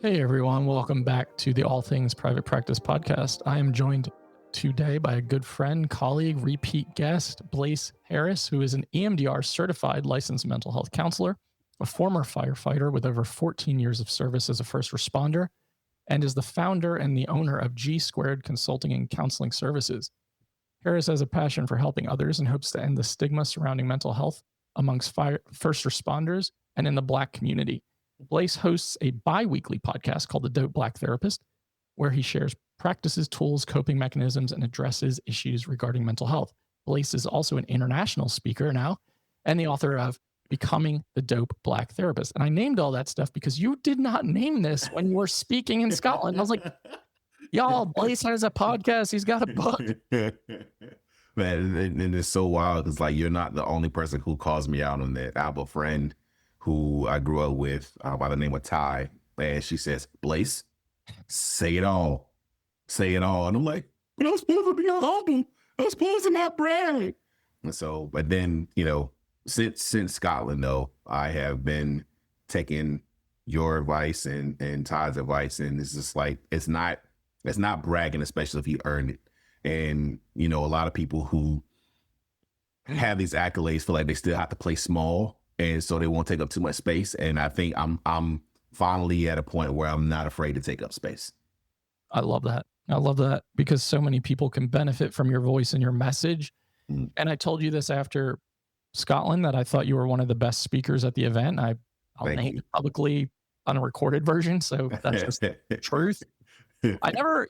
Hey everyone, welcome back to the All Things Private Practice podcast. I am joined today by a good friend, colleague, repeat guest, Blaise Harris, who is an EMDR certified licensed mental health counselor, a former firefighter with over 14 years of service as a first responder, and is the founder and the owner of G Squared Consulting and Counseling Services. Harris has a passion for helping others and hopes to end the stigma surrounding mental health amongst first responders and in the Black community. Blaise hosts a bi-weekly podcast called The Dope Black Therapist, where he shares practices, tools, coping mechanisms, and addresses issues regarding mental health. Blaise is also an international speaker now and the author of Becoming the Dope Black Therapist. And I named all that stuff because you did not name this when you were speaking in Scotland. I was like, y'all, Blaise has a podcast. He's got a book. Man, and it's so wild because like you're not the only person who calls me out on that. I have a friend who I grew up with by the name of Ty, and she says, Blaise, say it all. Say it all. And I'm like, but I'm supposed to be humble. I'm supposed to not brag. And so, but then, since Scotland, though, I have been taking your advice and Ty's advice, and it's just like, it's not bragging, especially if you earned it. And, a lot of people who have these accolades feel like they still have to play small. And so they won't take up too much space. And I think I'm finally at a point where I'm not afraid to take up space. I love that. I love that because so many people can benefit from your voice and your message. Mm. And I told you this after Scotland that I thought you were one of the best speakers at the event. I'll name it publicly on a recorded version. So that's just the truth. I never,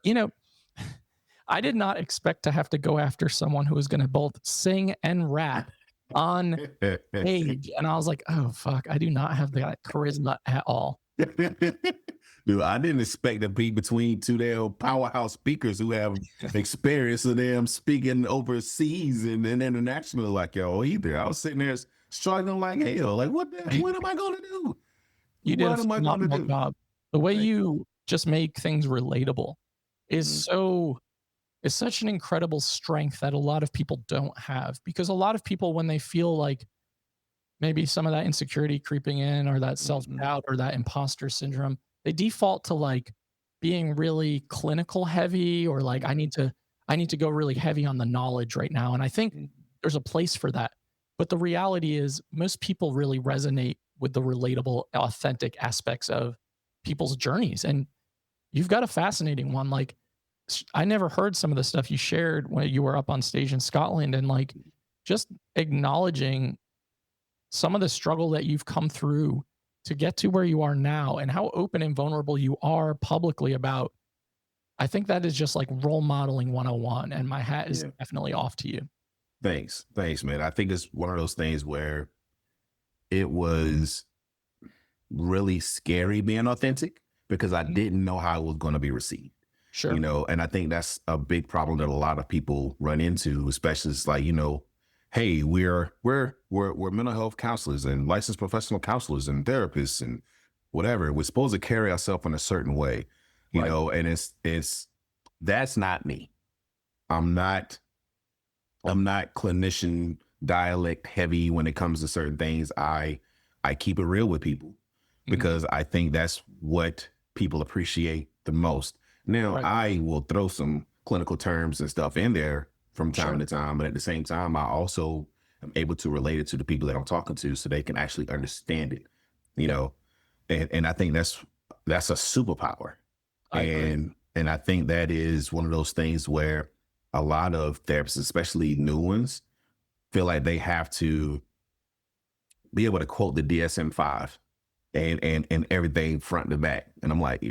I did not expect to have to go after someone who was going to both sing and rap on page, and I was like, oh fuck, I do not have that charisma at all. Dude, I didn't expect to be between two damn powerhouse speakers who have experience of them speaking overseas and international like y'all either. I was sitting there struggling like hell, like what am I gonna do? You did a phenomenal job. The way you just make things relatable is is such an incredible strength that a lot of people don't have, because a lot of people, when they feel like maybe some of that insecurity creeping in or that self-doubt or that imposter syndrome, they default to like being really clinical heavy or like, I need to go really heavy on the knowledge right now. And I think there's a place for that. But the reality is most people really resonate with the relatable, authentic aspects of people's journeys. And you've got a fascinating one. Like, I never heard some of the stuff you shared when you were up on stage in Scotland, and like just acknowledging some of the struggle that you've come through to get to where you are now and how open and vulnerable you are publicly about. I think that is just like role modeling 101, and my hat is definitely off to you. Thanks, man. I think it's one of those things where it was really scary being authentic because I didn't know how it was going to be received. Sure. And I think that's a big problem that a lot of people run into, especially it's like, hey, we're mental health counselors and licensed professional counselors and therapists and whatever. We're supposed to carry ourselves in a certain way, you know, and that's not me. I'm not clinician dialect heavy when it comes to certain things. I keep it real with people because I think that's what people appreciate the most. Now, I will throw some clinical terms and stuff in there from time to time, but at the same time, I also am able to relate it to the people that I'm talking to so they can actually understand it, and I think that's a superpower. And I think that is one of those things where a lot of therapists, especially new ones, feel like they have to be able to quote the DSM-5 and everything front to back. And I'm like,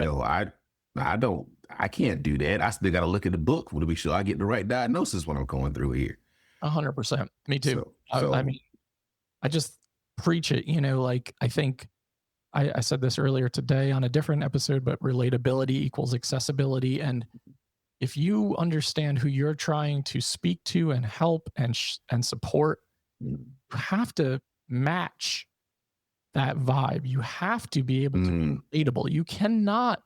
I can't do that. I still got to look at the book to be sure I get the right diagnosis when I'm going through here. 100%. Me too. I mean, I just preach it, like I think I said this earlier today on a different episode, but relatability equals accessibility. And if you understand who you're trying to speak to and help and support, you have to match that vibe. You have to be able to be relatable. You cannot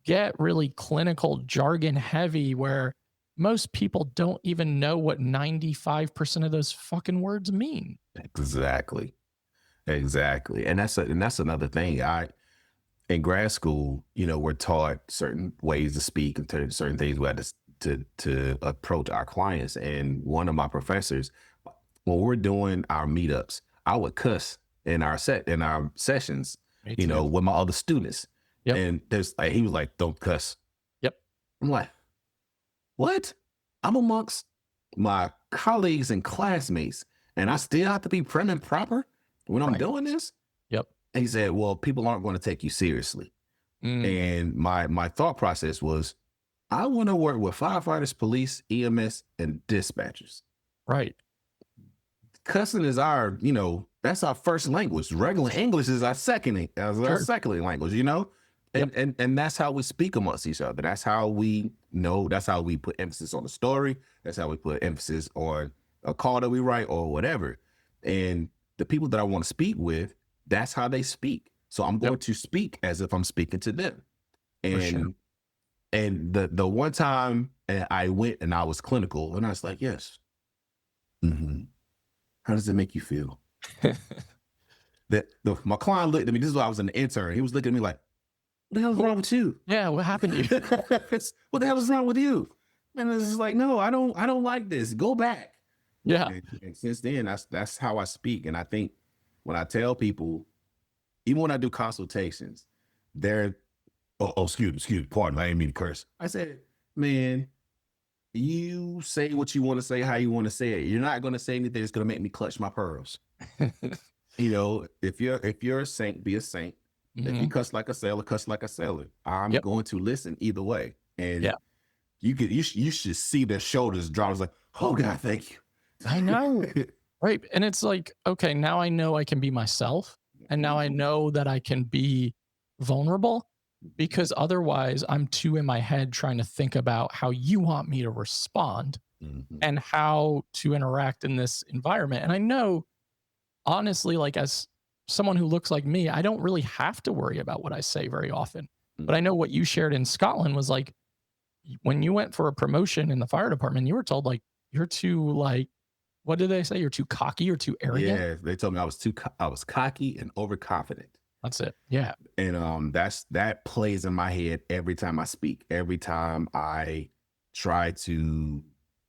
get really clinical jargon heavy where most people don't even know what 95% of those fucking words mean. Exactly. And that's another thing. in grad school, we're taught certain ways to speak and certain things we had to approach our clients. And one of my professors, when we're doing our meetups, I would cuss in our sessions, Me too. with my other students. Yep. And he was like, "Don't cuss." Yep. I'm like, "What? I'm amongst my colleagues and classmates, and I still have to be prim and proper when I'm doing this?" Yep. And he said, "Well, people aren't going to take you seriously." And my thought process was, I want to work with firefighters, police, EMS, and dispatchers. Right. Cussing is our, that's our first language. Regular English is our second language, and that's how we speak amongst each other. That's how we know. That's how we put emphasis on the story. That's how we put emphasis on a call that we write or whatever. And the people that I want to speak with, that's how they speak. So I'm going to speak as if I'm speaking to them. And and the one time I went and I was clinical, and I was like, "Yes. Mm-hmm. How does it make you feel?" My client looked at me. This is why I was an intern. He was looking at me like, "What the hell's wrong with you?" Yeah, what happened to you? What the hell is wrong with you? And it's like, "No, I don't like this. Go back." Yeah. And since then, that's how I speak. And I think when I tell people, even when I do consultations, they're, excuse me, pardon, I didn't mean to curse. I said, "Man, you say what you want to say, how you want to say it. You're not going to say anything that's going to make me clutch my pearls." If you're a saint, be a saint. If you cuss like a sailor, cuss like a sailor. I'm going to listen either way. And you should see their shoulders drop. It's like, "Oh God, thank you." I know. Right. And it's like, okay, now I know I can be myself. And now I know that I can be vulnerable, because otherwise I'm too in my head trying to think about how you want me to respond and how to interact in this environment. And I know, honestly, like, as someone who looks like me, I don't really have to worry about what I say very often. But I know what you shared in Scotland was like, when you went for a promotion in the fire department, you were told, like, you're too, like, what did they say? You're too cocky or too arrogant? Yeah, they told me I was cocky and overconfident. That's it. Yeah. And that plays in my head every time I speak. Every time I try to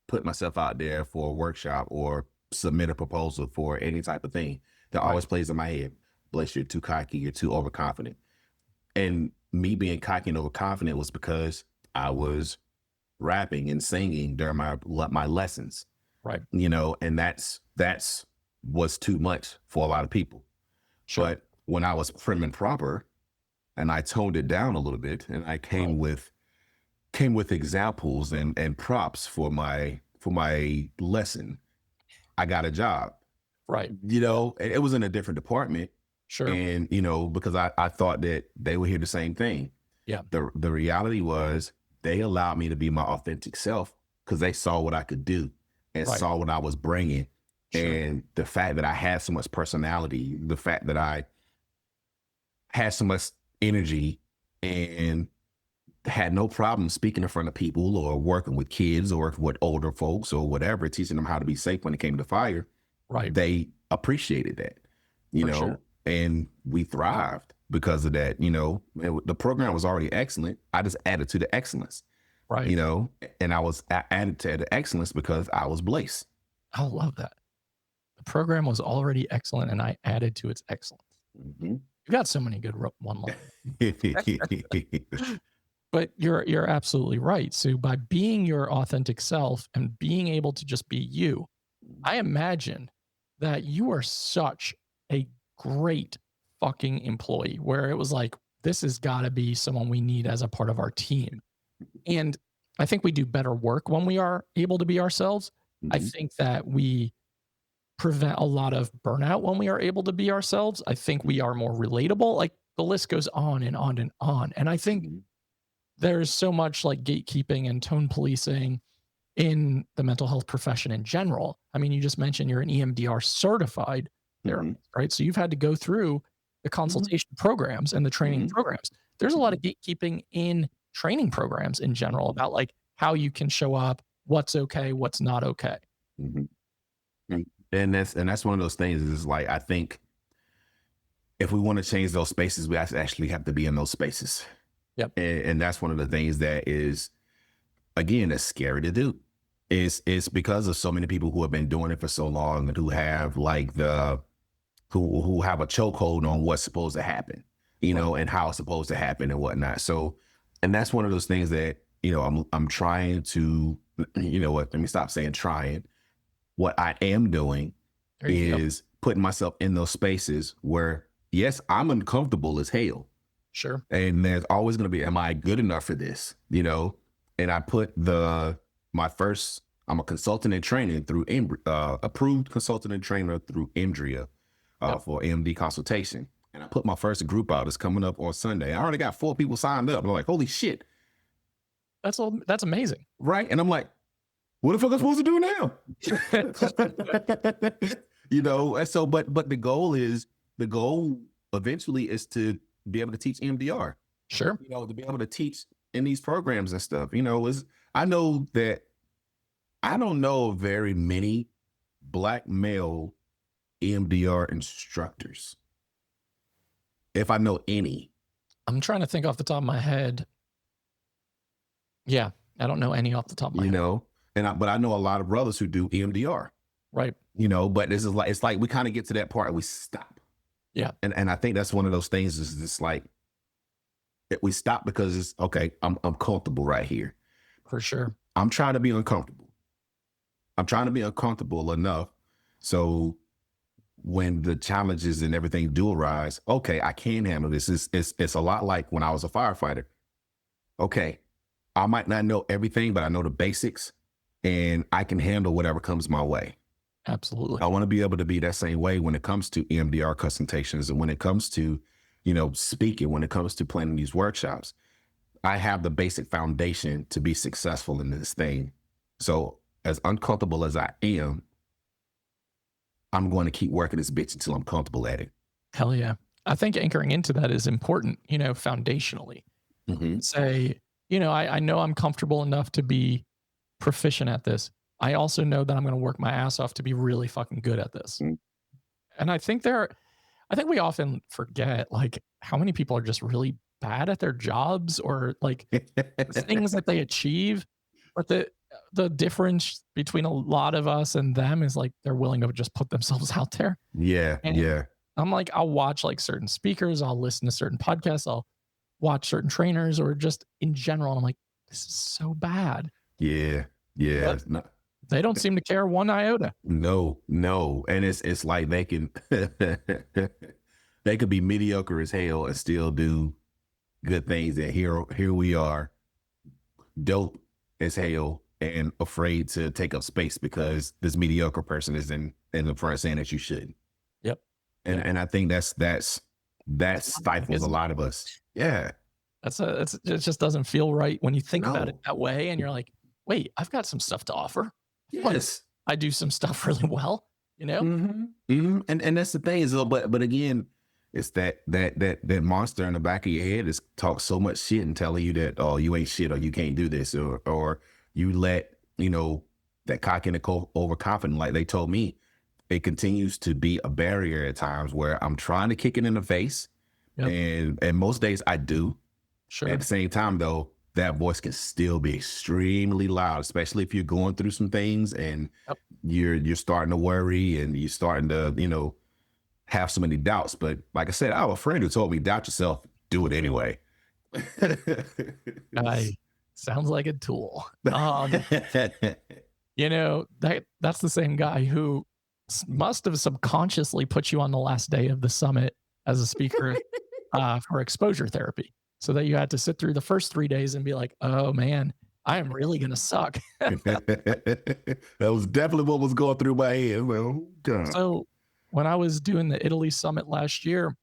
put myself out there for a workshop or submit a proposal for any type of thing, that always plays in my head. "Bless, you're too cocky, you're too overconfident." And me being cocky and overconfident was because I was rapping and singing during my lessons. Right. And that's was too much for a lot of people. Sure. But when I was prim and proper and I toned it down a little bit, and I came with examples and props for my lesson, I got a job. Right. It was in a different department. Sure. And, because I thought that they would hear the same thing. Yeah. The reality was they allowed me to be my authentic self because they saw what I could do and saw what I was bringing. Sure. And the fact that I had so much personality, the fact that I had so much energy and had no problem speaking in front of people or working with kids or working with older folks or whatever, teaching them how to be safe when it came to fire. Right. They appreciated that, Sure. and we thrived because of that. The program was already excellent. I just added to the excellence. Right. And I added to the excellence because I was Blaise. I love that. The program was already excellent and I added to its excellence. You got so many good one-liners. But you're absolutely right. So by being your authentic self and being able to just be you, I imagine that you are such a great fucking employee, where it was like, this has got to be someone we need as a part of our team. And I think we do better work when we are able to be ourselves. I think that we prevent a lot of burnout when we are able to be ourselves. I think we are more relatable. Like, the list goes on and on and on. And I think there's so much like gatekeeping and tone policing in the mental health profession in general. I mean, you just mentioned you're an EMDR-certified therapist, right? So you've had to go through the consultation programs and the training programs. There's a lot of gatekeeping in training programs in general about like how you can show up, what's okay, what's not okay. And that's one of those things is like, I think if we want to change those spaces, we actually have to be in those spaces. Yep. And that's one of the things that is, again, that's scary to do. It's because of so many people who have been doing it for so long and who have like who have a chokehold on what's supposed to happen, you know, and how it's supposed to happen and whatnot. So, and that's one of those things that, you know, I'm trying to, you know what, let me stop saying trying. What I am doing is putting myself in those spaces where, yes, I'm uncomfortable as hell. Sure. And there's always going to be, am I good enough for this? You know, and I put I'm a consultant and training through, approved consultant and trainer through EMDRIA for MD consultation. And I put my first group out. It's coming up on Sunday. I already got 4 people signed up. I'm like, holy shit. That's amazing. Right. And I'm like, what the fuck am I supposed to do now? You know, and so, but the goal eventually is to be able to teach EMDR. Sure. You know, to be able to teach in these programs and stuff, you know, I don't know very many Black male EMDR instructors. If I know any. I'm trying to think off the top of my head. Yeah, I don't know any off the top of my head. You know, but I know a lot of brothers who do EMDR. Right. You know, but it's like we kind of get to that part and we stop. Yeah. And I think that's one of those things is just like we stop because it's okay, I'm comfortable right here. For sure. I'm trying to be uncomfortable. I'm trying to be uncomfortable enough so when the challenges and everything do arise, okay, I can handle this. It's a lot like when I was a firefighter. Okay, I might not know everything, but I know the basics and I can handle whatever comes my way. Absolutely. I want to be able to be that same way when it comes to EMDR consultations and when it comes to, you know, speaking, when it comes to planning these workshops. I have the basic foundation to be successful in this thing. So as uncomfortable as I am, I'm going to keep working this bitch until I'm comfortable at it. Hell yeah. I think anchoring into that is important, you know, foundationally. Say, you know, I know I'm comfortable enough to be proficient at this. I also know that I'm going to work my ass off to be really fucking good at this. And I think we often forget like how many people are just really bad at their jobs or like things that they achieve. But the difference between a lot of us and them is like they're willing to just put themselves out there. Yeah. And yeah. I'm like, I'll watch like certain speakers, I'll listen to certain podcasts, I'll watch certain trainers or just in general. And I'm like, this is so bad. Yeah. Yeah. They don't seem to care one iota. No. And it's like they can, they could be mediocre as hell and still do good things. And here we are, dope as hell and afraid to take up space because this mediocre person is in the front saying that you shouldn't. Yep. And I think that stifles a lot of us. Yeah. It just doesn't feel right when you think about it that way. And you're like, wait, I've got some stuff to offer. Yes. I do some stuff really well, you know? And that's the thing is, but again, it's that monster in the back of your head is talk so much shit and telling you that, oh, you ain't shit or you can't do this or you let, you know, that cocky and overconfident, like they told me, it continues to be a barrier at times where I'm trying to kick it in the face. And most days I do. Sure. At the same time, though, that voice can still be extremely loud, especially if you're going through some things and you're starting to worry and you're starting to, you know, have so many doubts. But like I said, I have a friend who told me, doubt yourself, do it anyway. Sounds like a tool. You know, that's the same guy who must have subconsciously put you on the last day of the summit as a speaker for exposure therapy. So that you had to sit through the first 3 days and be like, oh man, I am really going to suck. That was definitely what was going through my head. Well, so when I was doing the Italy summit last year,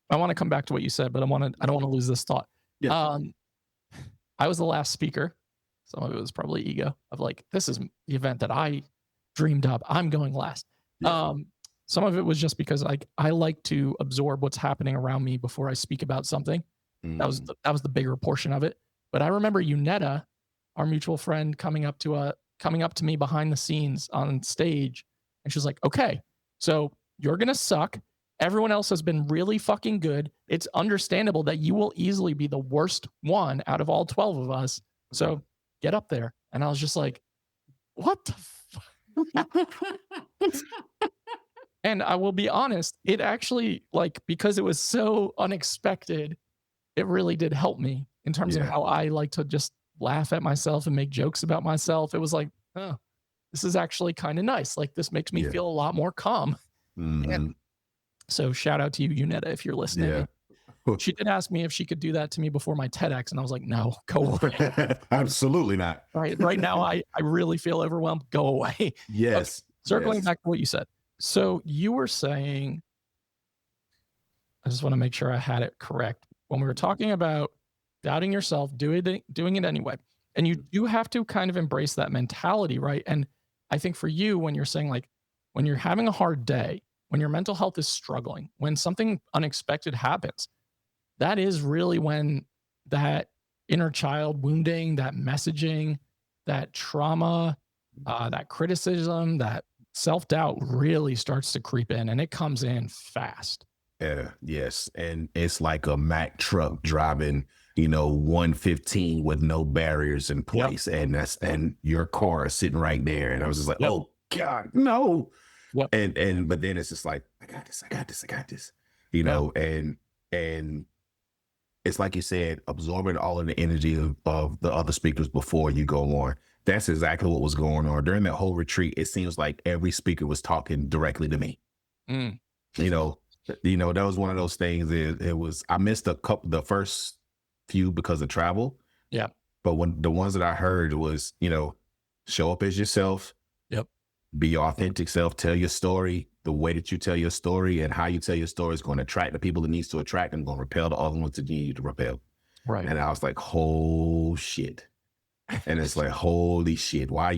I want to come back to what you said, but I don't want to lose this thought. Yeah. I was the last speaker. Some of it was probably ego of like, this is the event that I dreamed up. I'm going last. Yeah. Some of it was just because I like to absorb what's happening around me before I speak about something. That was the bigger portion of it. But I remember Unetta, our mutual friend, coming up to me behind the scenes on stage, and she was like, "Okay, so you're gonna suck, Everyone else has been really fucking good. It's understandable that you will easily be the worst one out of all 12 of us. So get up there. And I was just like, what the fuck? And I will be honest, it actually, like, because it was so unexpected, it really did help me in terms of how I like to just laugh at myself and make jokes about myself. It was like, oh, this is actually kind of nice. Like, this makes me feel a lot more calm. And so shout out to you, Unetta, if you're listening. She did ask me if she could do that to me before my TEDx, and I was like, no, go away. Absolutely not. Right now, I really feel overwhelmed. Go away. Yes. Okay, circling back to what you said. So you were saying, I just want to make sure I had it correct. When we were talking about doubting yourself, doing it anyway, and you do have to kind of embrace that mentality, right? And I think for you, when you're saying, like, when you're having a hard day, when your mental health is struggling, when something unexpected happens, that is really when that inner child wounding, that messaging, that trauma, that criticism, that self-doubt really starts to creep in, and it comes in fast. Yes. And it's like a Mack truck driving, 115 with no barriers in place. And your car is sitting right there. And I was just like, oh God, no. But then it's just like, I got this, and it's like you said, absorbing all of the energy of the other speakers before you go on. That's exactly what was going on during that whole retreat. It seems like every speaker was talking directly to me. That was one of those things. It was, I missed the first few because of travel. Yeah. But when the ones that I heard was, show up as yourself. Yep. Be your authentic self, tell your story, the way that you tell your story and how you tell your story is going to attract the people it needs to attract and going to repel the other ones that you need to repel. Right. And I was like, oh shit. And it's like, holy shit, why are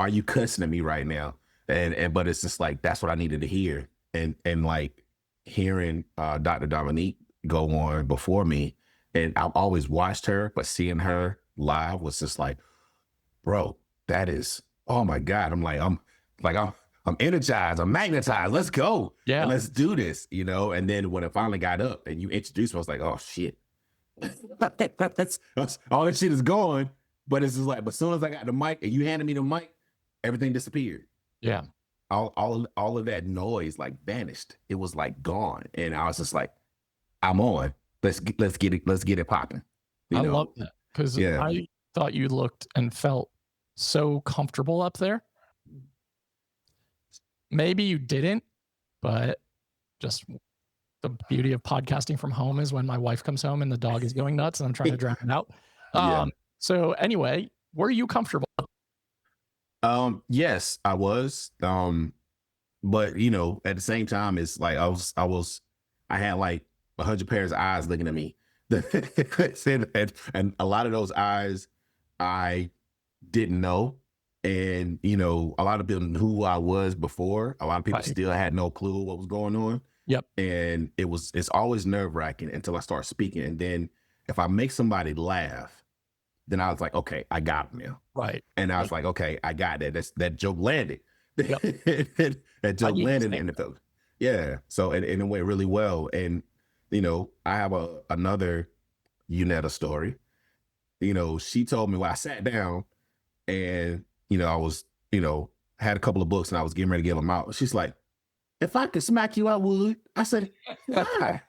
you cussing at me right now? But it's just like, that's what I needed to hear. And like hearing Dr. Dominique go on before me, and I've always watched her, but seeing her live was just like, bro, that is, oh my God. I'm energized, I'm magnetized. Let's go. Yeah. And let's do this, And then when it finally got up and you introduced me, I was like, oh shit. that's all that shit is gone. But it's just like, but as soon as I got the mic and you handed me the mic, everything disappeared. Yeah. All of that noise like vanished. It was like gone. And I was just like, I'm on. Let's get it popping. I love that. Because I thought you looked and felt so comfortable up there. Maybe you didn't, but just the beauty of podcasting from home is when my wife comes home and the dog is going nuts and I'm trying to drown it out. So anyway, were you comfortable? Yes, I was. But at the same time, it's like I had like 100 pairs of eyes looking at me. And a lot of those eyes I didn't know. And, a lot of people knew who I was before. A lot of people still had no clue what was going on. Yep. And it's always nerve-wracking until I start speaking. And then if I make somebody laugh, then I was like, okay, I got him now. Right. And I was like, okay, I got that. That joke landed. Yep. That joke landed in the film. Yeah. So and it went really well. And, I have another Unetta story. She told me when I sat down and, I was, had a couple of books and I was getting ready to give them out. She's like, if I could smack you, I would. I said, why?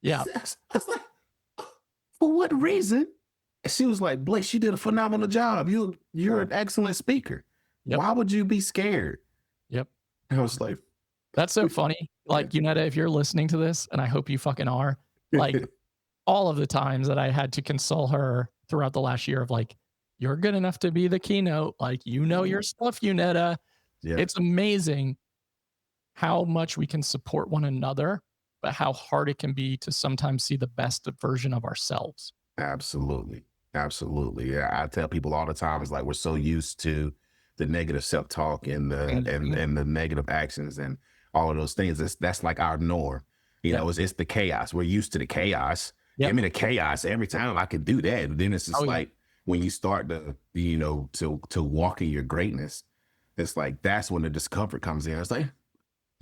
Yeah. I was like, for what reason? And she was like, Blaise, you did a phenomenal job. You're an excellent speaker. Yep. Why would you be scared? Yep. And I was like, that's so funny. Like, Unetta, if you're listening to this, and I hope you fucking are, like all of the times that I had to console her throughout the last year of like, you're good enough to be the keynote. Like, your stuff, Unetta. Yeah. It's amazing how much we can support one another, but how hard it can be to sometimes see the best version of ourselves. Absolutely. Absolutely. Yeah. I tell people all the time, it's like, we're so used to the negative self-talk and the negative actions and all of those things. That's like our norm. It's the chaos. We're used to the chaos. Yep. Give me the chaos every time I can do that. And then it's just when you start to walk in your greatness, it's like, that's when the discomfort comes in. It's like,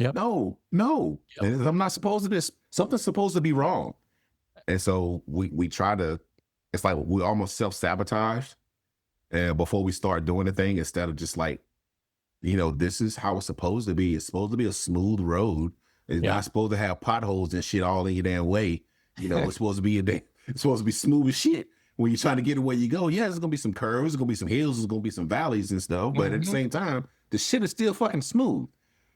Yep. No. Yep. And I'm not supposed to this. Something's supposed to be wrong. And so we try to, it's like we almost self-sabotage before we start doing the thing, instead of just like, this is how it's supposed to be. It's supposed to be a smooth road. It's not supposed to have potholes and shit all in your damn way. It's supposed to be it's supposed to be smooth as shit when you're trying to get to where you go. Yeah, there's gonna be some curves, there's gonna be some hills, there's gonna be some valleys and stuff. But at the same time, the shit is still fucking smooth.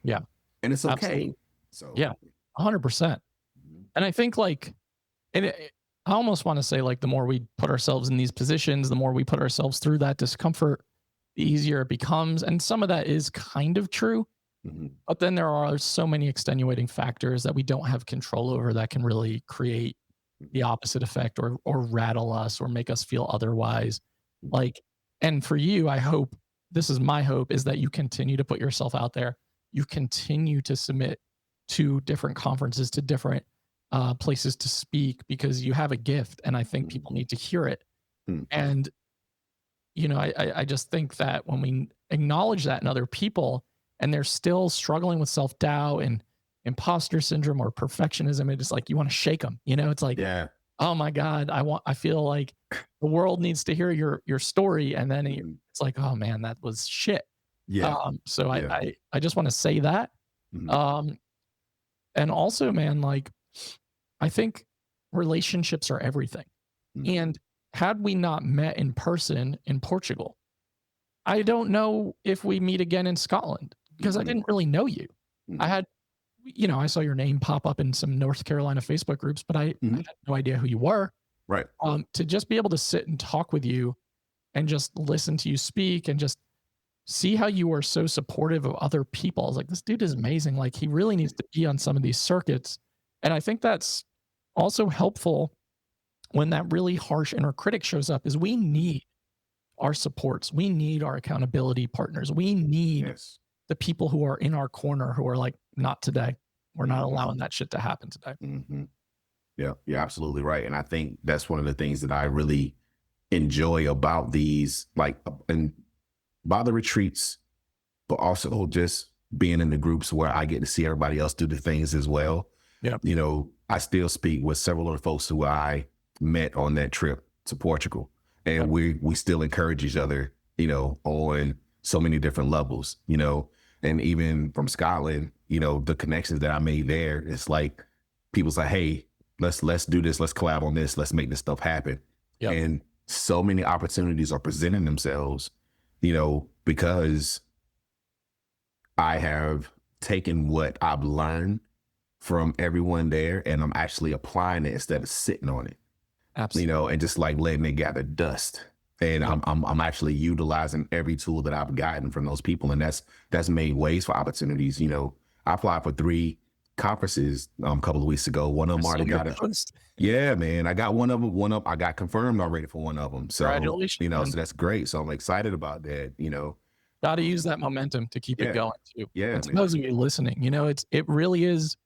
Yeah. And it's okay. Absolutely. So yeah, 100%. And I think like, I almost want to say like the more we put ourselves in these positions, the more we put ourselves through that discomfort, the easier it becomes. And some of that is kind of true. But then there are so many extenuating factors that we don't have control over that can really create the opposite effect, or rattle us or make us feel otherwise. Like, and for you, I hope, this is my hope, is that you continue to put yourself out there. You continue to submit to different conferences, to different places to speak, because you have a gift and I think people need to hear it. And, I just think that when we acknowledge that in other people and they're still struggling with self-doubt and imposter syndrome or perfectionism, it's like, you want to shake them, it's like, oh my God, I feel like the world needs to hear your story. And then it's like, oh man, that was shit. So I just want to say that. And also, man, like, I think relationships are everything. And had we not met in person in Portugal, I don't know if we meet again in Scotland, because I didn't really know you. I had, I saw your name pop up in some North Carolina Facebook groups, but I had no idea who you were. Right. To just be able to sit and talk with you and just listen to you speak and just see how you are so supportive of other people. I was like, this dude is amazing. Like, he really needs to be on some of these circuits. And I think that's also helpful when that really harsh inner critic shows up, is we need our supports. We need our accountability partners. We need the people who are in our corner, who are like, not today. We're not allowing that shit to happen today. Yeah, you're absolutely right. And I think that's one of the things that I really enjoy about these, like, and by the retreats, but also just being in the groups where I get to see everybody else do the things as well. Yeah. I still speak with several of the folks who I met on that trip to Portugal, and we still encourage each other, on so many different levels, and even from Scotland, the connections that I made there, it's like, people's like, hey, let's do this. Let's collab on this. Let's make this stuff happen. And so many opportunities are presenting themselves, because I have taken what I've learned from everyone there, and I'm actually applying it instead of sitting on it. Absolutely. And just like letting it gather dust. And I'm actually utilizing every tool that I've gotten from those people, and that's made ways for opportunities. I applied for 3 conferences a couple of weeks ago. One of them already got it. Yeah, man, I got one of them. I got confirmed already for one of them. So congratulations, so that's great. So I'm excited about that. Got to use that momentum to keep it going too. Yeah. And to those of you listening, it really is.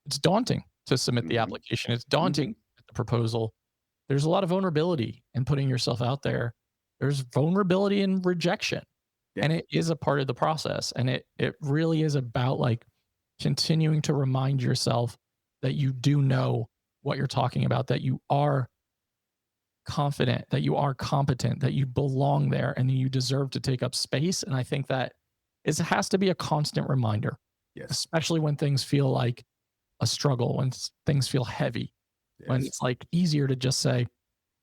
It's daunting to submit the application. It's daunting the proposal. There's a lot of vulnerability in putting yourself out there. There's vulnerability in rejection, and it is a part of the process. And it really is about like continuing to remind yourself that you do know what you're talking about, that you are confident, that you are competent, that you belong there, and you deserve to take up space. And I think that it has to be a constant reminder, especially when things feel like a struggle, when things feel heavy, when it's like easier to just say,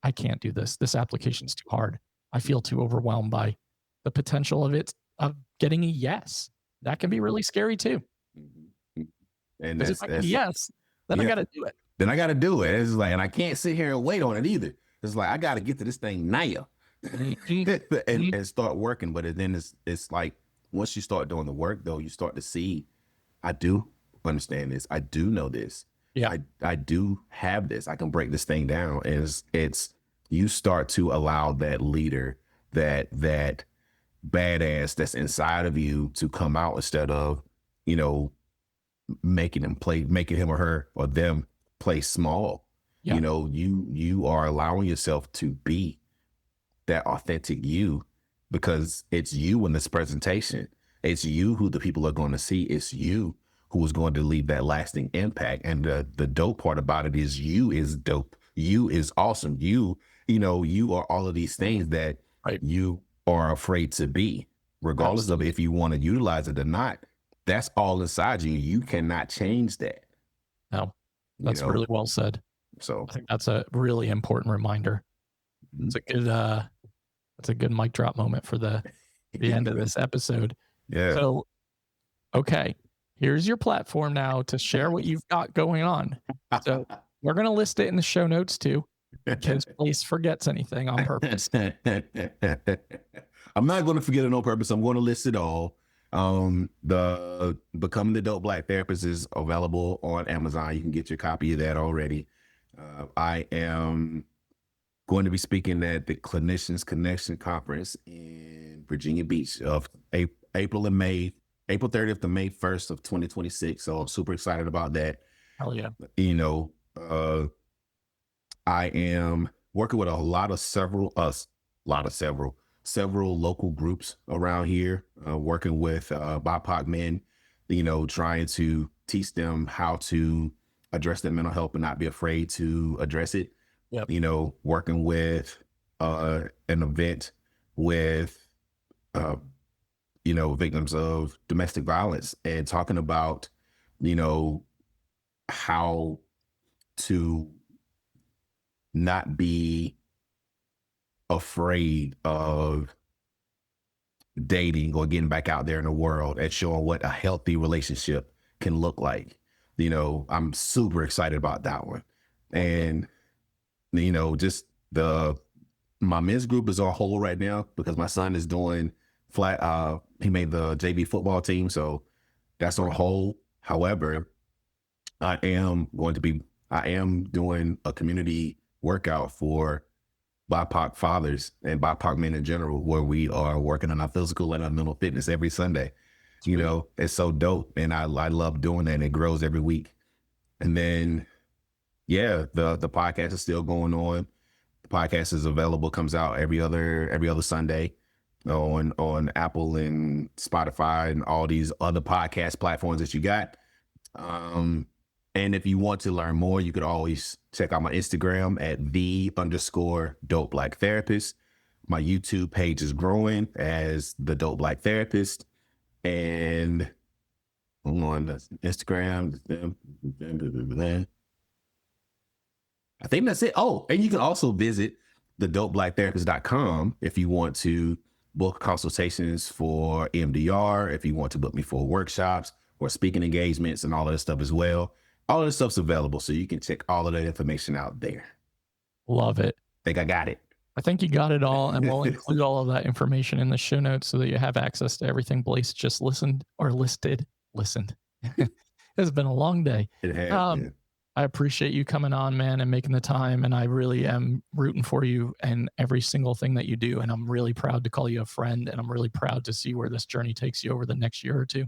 I can't do this. This application is too hard. I feel too overwhelmed by the potential of getting a yes. That can be really scary too. And if I get a yes, then I got to do it. Then I got to do it. It's like, and I can't sit here and wait on it either. It's like, I got to get to this thing now and start working. But then it's like, once you start doing the work though, you start to see, I do understand this. I do know this. Yeah. I do have this. I can break this thing down. And it's you start to allow that leader, that badass that's inside of you to come out, instead of, making him or her or them play small. Yeah. You are allowing yourself to be that authentic you, because it's you in this presentation. It's you who the people are going to see. It's you who is going to leave that lasting impact. And the dope part about it is you is dope. You is awesome. You are all of these things that you are afraid to be, regardless of if you want to utilize it or not. That's all inside you. You cannot change that. No, that's really well said. So I think that's a really important reminder. It's a good mic drop moment for the end of this episode. Yeah. So, okay, here's your platform now to share what you've got going on. So we're going to list it in the show notes too, in case Blaise forgets anything on purpose. I'm not going to forget it on purpose. I'm going to list it all. The Becoming the Dope Black Therapist is available on Amazon. You can get your copy of that already. I am going to be speaking at the Clinicians Connection Conference in Virginia Beach of April 30th to May 1st of 2026. So I'm super excited about that. Hell yeah. I am working with several local groups around here, working with BIPOC men, trying to teach them how to address their mental health and not be afraid to address it. Yep. Working with an event with victims of domestic violence and talking about how to not be afraid of dating or getting back out there in the world and showing what a healthy relationship can look like. I'm super excited about that one. And just my men's group is on hold right now because my son is doing he made the JV football team, so that's on hold. However, I am doing a community workout for BIPOC fathers and BIPOC men in general, where we are working on our physical and our mental fitness every Sunday. It's so dope, and I love doing that, and it grows every week. And then, the podcast is still going on. The podcast is available, comes out every other Sunday on Apple and Spotify and all these other podcast platforms that you got. And if you want to learn more, you could always check out my Instagram at _Dope Black Therapist. My YouTube page is growing as the Dope Black Therapist. And I'm on Instagram. I think that's it. Oh, and you can also visit thedopebblacktherapist.com if you want to book consultations for EMDR, if you want to book me for workshops or speaking engagements and all of that stuff as well. All of this stuff's available, so you can check all of that information out there. Love it. Think I got it. I think you got it all, and we'll include all of that information in the show notes so that you have access to everything Blaise just listened. It's been a long day. It has. I appreciate you coming on, man, and making the time, and I really am rooting for you and every single thing that you do, and I'm really proud to call you a friend, and I'm really proud to see where this journey takes you over the next year or two.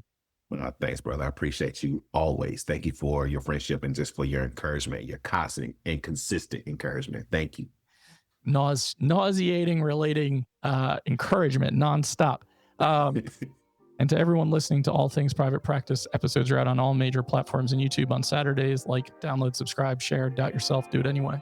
Well, thanks, brother. I appreciate you always. Thank you for your friendship and just for your encouragement, your constant and consistent encouragement. Thank you. Nauseating, relating encouragement nonstop. And to everyone listening to All Things Private Practice, episodes are out on all major platforms and YouTube on Saturdays. Like, download, subscribe, share, doubt yourself, do it anyway.